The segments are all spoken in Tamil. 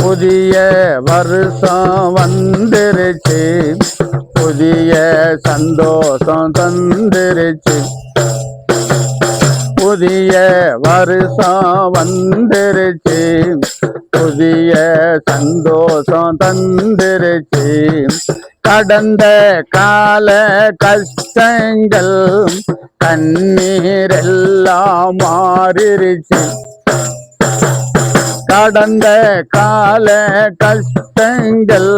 புதிய வருஷம் வந்துருச்சு, புதிய சந்தோஷம் தந்துருச்சு. புதிய வருஷம் வந்துருச்சு, புதிய சந்தோஷம் தந்துருச்சு. கடந்த கால கஷ்டங்கள் கண்ணீர் எல்லாம் மாறிருச்சு. கடந்த கால கஷ்டங்கள்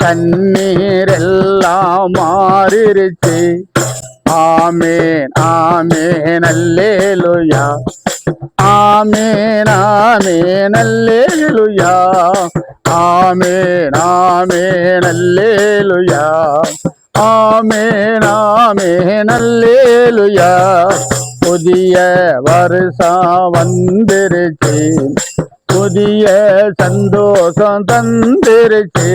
கண்ணீர் எல்லாம் மாறிருச்சு. ஆமேன் ஆமேன் அல்லேலூயா, ஆமேன் ஆமேன் அல்லேலூயா, ஆமேன் ஆமேன் அல்லேலூயா, ஆமேன் ஆமேன் அல்லேலூயா. புதிய வருஷம் வந்துருச்சு, புதிய சந்தோஷம் தந்துருச்சு.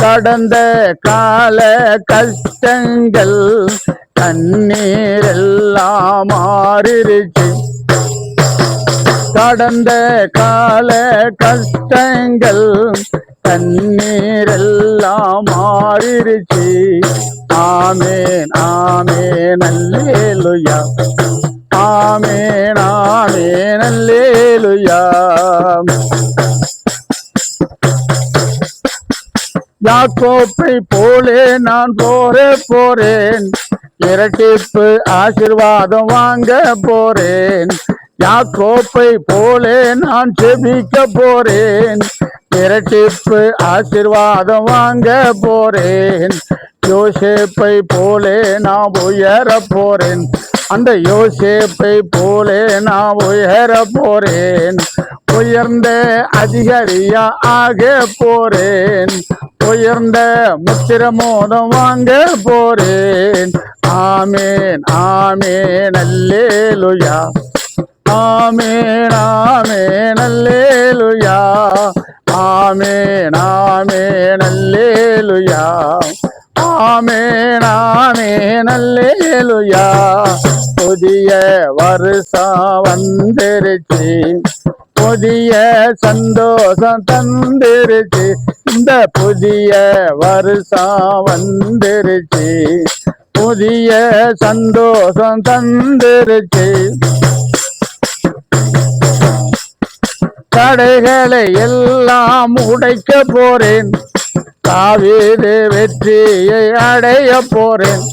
கடந்த கால கஷ்டங்கள் கண்ணீர் எல்லாம் மாறிருச்சு. கடந்த கால கஷ்டங்கள் கண்ணீர் எல்லாம் மாறிருச்சு. ஆமேன் ஆமேன் அல்லேலூயா, ஆமேன் ஆமேன் அல்லேலூயா. யாக்கோப்பை போலே நான் போறேன், இரட்டிப்பு ஆசீர்வாதம் வாங்க போறேன். யாக்கோப்பை போலே நான் ஜெபிக்க போறேன், இரட்டிப்பு ஆசீர்வாதம் வாங்க போறேன். யோசேப்பை போலே நான் உயர போறேன், அந்த யோசேப்பை போலே நான் உயர போறேன். உயர்ந்த அதிகாரியா ஆக போறேன், உயர்ந்த முத்திரமோதம் வாங்க போறேன். ஆமேன் ஆமேன் அல்லேலூயா, ஆமேன் ஆமேன் அல்லேலூயா, ஆமேன் ஆமேன் அல்லேலூயா, ஆமேன் ஆமேன் அல்லேலூயா. புதிய வருஷம் வந்துருச்சு, புதிய சந்தோஷம் தந்துருச்சு. இந்த புதிய வருஷம் வந்துருச்சு, புதிய சந்தோஷம் தந்துருச்சு. தடைகளை எல்லாம் உடைக்க போறேன், தாவீது வெற்றியை அடைய போறேன்.